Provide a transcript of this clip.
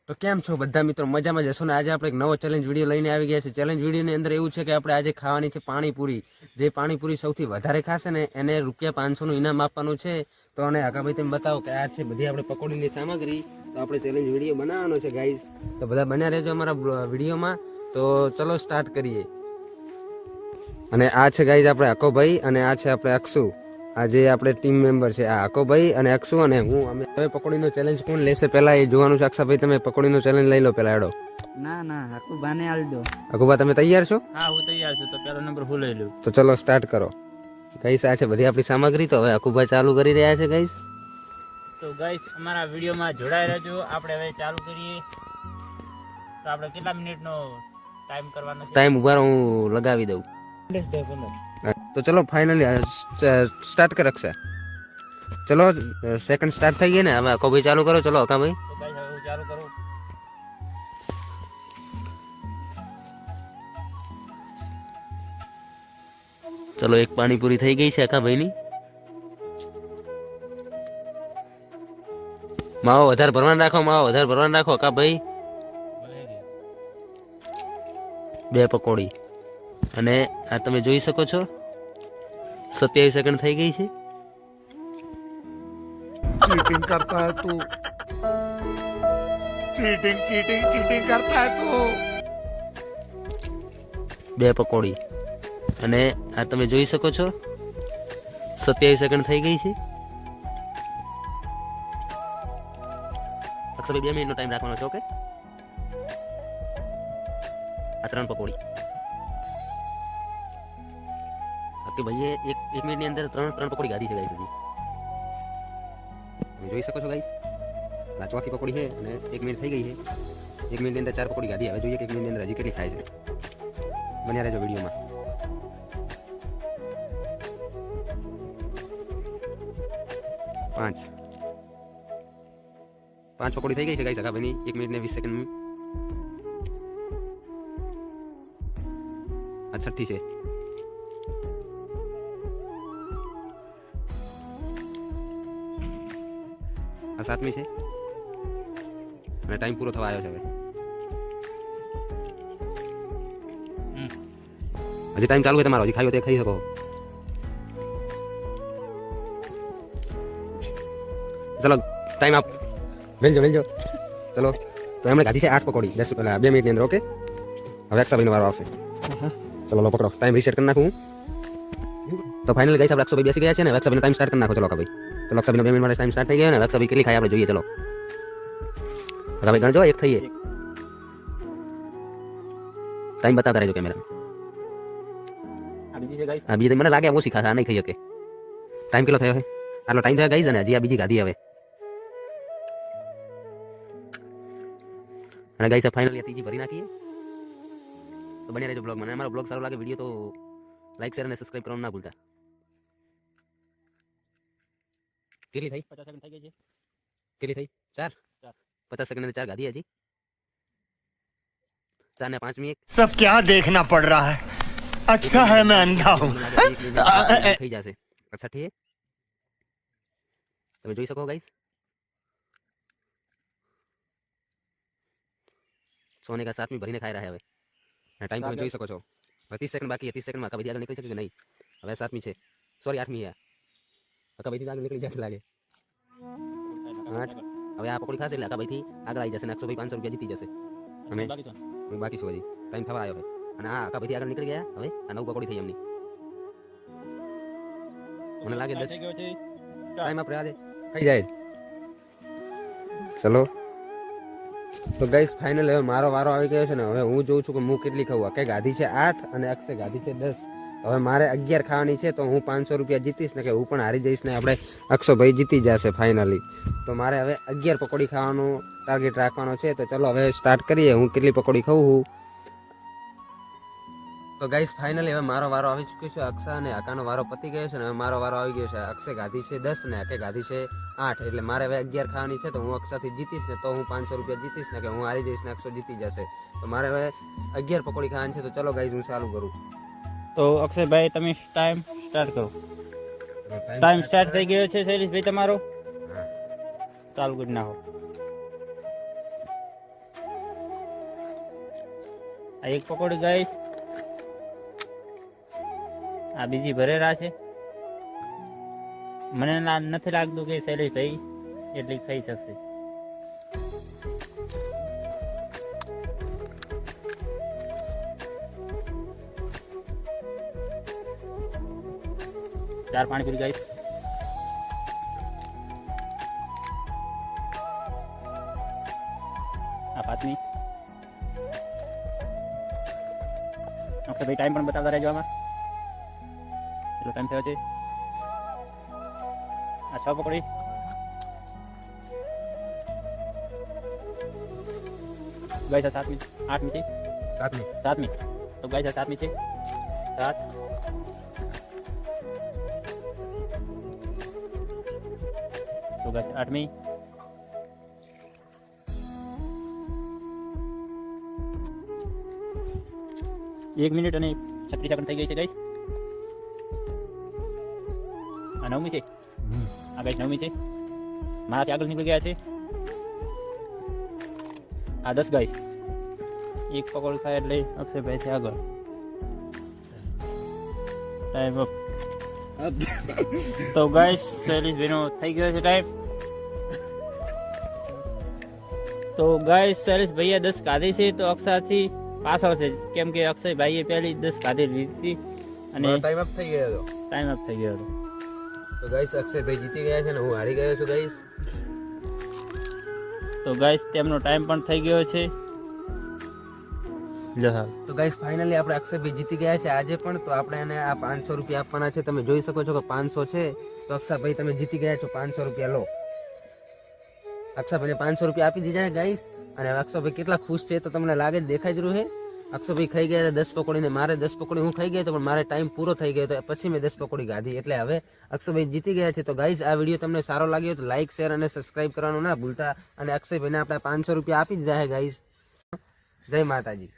તો કેમ છો બધા મિત્રો? મજામાં જશો ને? આજે આપણે એક નવો ચેલેન્જ વિડીયો લઈને આવી ગયા છે. ચેલેન્જ વિડીયોની અંદર એવું છે કે આપણે આજે ખાવાની છે પાણીપુરી. જે પાણીપુરી સૌથી વધારે ખાશે ને એને ₹500 નું ઇનામ આપવાનું છે. તો અને આકાભાઈ તમે બતાવો કે આ છે બધી આપણે પકોડીની સામગ્રી. તો આપણે ચેલેન્જ વિડીયો બનાવવાનો છે ગાઈઝ. તો બધા બન્યા રહેજો અમારા વિડીયોમાં. તો ચલો સ્ટાર્ટ કરીએ. અને આ છે ગાઈઝ આપણે આકોભાઈ અને આ છે આપણે અક્ષુ. આજે આપણે ટીમ મેમ્બર છે આ આકોભાઈ અને અક્ષુ અને હું. અમે હવે પકોડીનો ચેલેન્જ કોણ લેશે પહેલા એ જોવાનું છે. અક્ષાભાઈ તમે પકોડીનો ચેલેન્જ લઈ લો પહેલા. હેડો. ના હકુબાને આલ દો. અકુબા તમે તૈયાર છો? હા હું તૈયાર છું. તો પહેલો નંબર હું લઈ લઉં. તો ચલો સ્ટાર્ટ કરો ગાઈસ. આ છે બધી આપણી સામગ્રી. તો હવે અકુબા ચાલુ કરી રહ્યા છે ગાઈસ. તો ગાઈસ અમારા વિડીયોમાં જોડાઈ રહેજો. આપણે હવે ચાલુ કરીએ. તો આપણે કેટલા મિનિટનો ટાઈમ કરવાનો છે? ટાઈમ ઉભા રહો, હું લગાવી દઉં. તો ચલો ફાઇનલી સ્ટાર્ટ કર અક્ષા. ચલો સેકન્ડ સ્ટાર્ટ થઈ ગઈ ને. હવે અકોભાઈ ચાલુ કરો. ચલો અકાભાઈ. તો ગાઈસ હવે હું ચાલુ કરું. ચલો એક પાણીપુરી થઈ ગઈ છે અકાભાઈની. માવો વધારે ભરવાન રાખો, માવો વધારે ભરવાન રાખો અકાભાઈ. 2 પકોડી. અને આ તમે જોઈ શકો છો 27 સેકન્ડ થઈ ગઈ છે. चीटिंग करता है तू चीटिंग करता है तू 2 પકોડી. અને આ તમે જોઈ શકો છો 27 સેકન્ડ થઈ ગઈ છે. અક્ષરભાઈ 2 મિનિટનો ટાઈમ રાખવાનો છે. ઓકે. આ 3 પકોડી. ઓકે ભાઈએ એક મિનિટની અંદર 3 પકોડી ગાધી છે ગાઈસ. હજી જોઈ શકો છો ગાઈસ. આ ચોથી પકોડી છે અને 1 મિનિટ થઈ ગઈ છે. 1 મિનિટની અંદર 4 પકોડી ગાધી. હવે જોઈએ કે 1 મિનિટની અંદર હજી કેટલી થાય છે. બન્યા રહેજો વિડીયોમાં. 5 પકોડી થઈ ગઈ છે ગાઈસ અકાભાઈની 1 મિનિટ ને 20 સેકન્ડની. આ છઠ્ઠી છે. આ 7મી છે. અને ટાઈમ પૂરો થવા આવ્યો છે. હવે હજી ટાઈમ ચાલુ છે તમારો. હજી ખાઈ હોય તો ખાઈ શકો. ચલો ટાઈમ આપ. વેલજો. ચલો તો એમણે ગાધી છે 8 પકોડી 2 મિનિટની અંદર. ઓકે. હવે અક્ષાભાઈનો વારો આવશે. ચલો લો પકડો. ટાઈમ રીસેટ કરી નાખું. તો ફાઇનલી ગાઈસ આપણે અક્ષાભાઈ બેસી ગયા છે ને. અક્ષાભાઈનો ટાઈમ સ્ટાર્ટ કરી નાખો. ચલો અક્ષાભાઈ. ચલો અક્ષાભાઈનો 2 મિનિટ માટે ટાઈમ સ્ટાર્ટ થઈ ગયો ને. અક્ષાભાઈ કેટલી ખાય આપણે જોઈએ. ચલો અક્ષાભાઈ ગણજો. 1 થઈએ. ટાઈમ બતાવતા રહેજો કેમેરા. આ બીજી છે ગાઈસ. આ બીજી મને લાગે ઓછી ખાશે. આ નહીં ખાઈ શકે. ટાઈમ કેટલો થયો છે? આટલો ટાઈમ થયો ગાઈસ. અને હજી આ બીજી ગાધી હવે. અને ગાઈસ ફાઇનલી ત્રીજી ભરી નાખીએ. તો બન્યા રહેજો બ્લોગમાં. અને અમારો બ્લોગ સારો લાગે વિડીયો તો લાઈક શેર અને સબસ્ક્રાઇબ કરવાનું ના ભૂલતા. કેટલી થઈ? 50 સેકન્ડ થઈ ગઈ છે. કેટલી થઈ? 4. 50 સેકન્ડ અને 4 ગાધી હજી. 4 ને 5મી 1 सब क्या देखना पड़ रहा है अच्छा है मैं अंधा हूँ થઈ જશે. 60 તમે જોઈ શકો ગાઈસ. સોને કા 7મી ભરીને ખાઈ રહ્યા હવે. ટાઈમ તમે જોઈ શકો છો. 30 સેકન્ડ બાકી. 30 સેકન્ડમાં અકાભાઈ આગળ નીકળી શકે કે નહીં? હવે 7મી છે. સોરી 8મી છે. અકાભાઈથી આગળ નીકળી જશે લાગે. 8. હવે આ પકોડી ખાશે એટલે અકાભાઈથી આગળ આવી જશે. 100 ભાઈ 500 રૂપિયા જીતી જશે. અને બાકી શું હજી ટાઈમ થવા આવ્યો છે. અને આ અકાભાઈથી આગળ નીકળી ગયા. હવે આ 9 પકોડી થઈ એમની. મને લાગે 10 ટાઈમ આપણે આજે થઈ જાય. ચલો તો ગાઈસ ફાઇનલ હવે મારો વારો આવી ગયો છે ને. હવે હું જોઉં છું કે હું કેટલી ખાઉં. અકે ગાધી છે 8 અને અક્ષય ગાધી છે 10. હવે મારે 11 ખાવાની છે. તો હું 500 રૂપિયા જીતીશ ને કે હું પણ હારી જઈશ ને આપણે અક્ષયભાઈ જીતી જશે ફાઇનલી. તો મારે હવે 11 પકોડી ખાવાનો ટાર્ગેટ રાખવાનો છે. તો ચલો હવે સ્ટાર્ટ કરીએ. હું કેટલી પકોડી ખાઉં છું. તો ગાઈસ ફાઇનલી હવે મારો વારો આવી ચૂક્યો છે. અક્ષય અને અકાનો વારો પતી ગયો છે ને. હવે મારો વારો આવી ગયો છે. અક્ષય ગાધી છે 10 ને અકે ગાધી છે 8. એટલે મારે હવે 11 ખાવાની છે. તો હું અક્ષયથી જીતીશ ને તો હું 500 રૂપિયા જીતીશ ને કે હું હારી જઈશ ને અક્ષય જીતી જશે. તો મારે હવે 11 પકોડી ખાવાની છે. તો ચલો ગાઈસ હું ચાલુ કરું. તો અક્ષયભાઈ તમે ટાઈમ સ્ટાર્ટ કરો. ટાઈમ સ્ટાર્ટ થઈ ગયો છે શૈલેષભાઈ તમારો. ચાલુ કરી નાખો. આ એક પકોડી ગાઈસ, આ બીજી ભરેલા છે. મને નથી લાગતું કે શૈલેષભાઈ એટલી ખાઈ શકશે. ચાર પાણીપુરી ગાઈસ. આ પાંચમી. અક્ષરભાઈ ટાઈમ પણ બતાવતા રહેજો આમાં, કેટલો ટાઈમ થયો છે. આ 6 પકોડી. ગાઈસ આ 7મી 8મી છે. 7મી તો ગાઈસ આ 7મી છે. 7 તો ગાઈસ 8મી. એક મિનિટ અને 36 સેકન્ડ થઈ ગઈ છે ગાઈસ. આ 9મી છે. આ ગાઈસ 9મી છે. મારાથી આગળ નીકળી ગયા છે. આ 10 ગાઈસ. એક પકોડ ખાય એટલે અક્ષયભાઈ છે આગળ. Time up. તો ગાઈસ શૈલેષભાઈનો થઈ ગયો છે ટાઈમ. તો ગાઈસ શૈલેષભાઈએ 10 ખાધી છે તો અક્ષરથી પાછળ છે, કેમ કે અક્ષયભાઈએ પહેલી 10 ખાધી લીધી અને ટાઈમ અપ થઈ ગયો હતો. ટાઈમ અપ થઈ ગયો હતો. તો ગાઈસ અક્ષયભાઈ જીતી ગયા છે ને હું હારી ગયો છું ગાઈસ. તો ગાઈસ તેમનો ટાઈમ પણ થઈ ગયો છે. લો હા. તો ગાઈસ ફાઇનલી આપણે અક્ષયભાઈ જીતી ગયા છે આજે પણ. તો આપણે એને આ 500 રૂપિયા આપવાના છે. તમે જોઈ શકો છો કે 500 છે. તો અક્ષયભાઈ તમે જીતી ગયા છો, 500 રૂપિયા લો. અક્ષયભાઈને 500 રૂપિયા આપી દીધા ગાઈસ. અને અક્ષયભાઈ કેટલા ખુશ છે તો તમને લાગે જ, દેખાઈ જ રહ્યું છે. અક્ષયભાઈ ખાઈ ગયા 10 પકોડી ને મારે 10 પકોડી હું ખાઈ ગયો તો પણ મારે ટાઈમ પૂરો થઈ ગયો તો પછી મેં 10 પકોડી ખાધી, એટલે હવે અક્ષયભાઈ જીતી ગયા છે. તો ગાઈસ આ વિડીયો તમને સારો લાગ્યો તો લાઈક શેર અને સબસ્ક્રાઇબ કરવાનું ના ભૂલતા. અને અક્ષયભાઈને આપણે 500 રૂપિયા આપી દીધા છે ગાઈસ. જય માતાજી.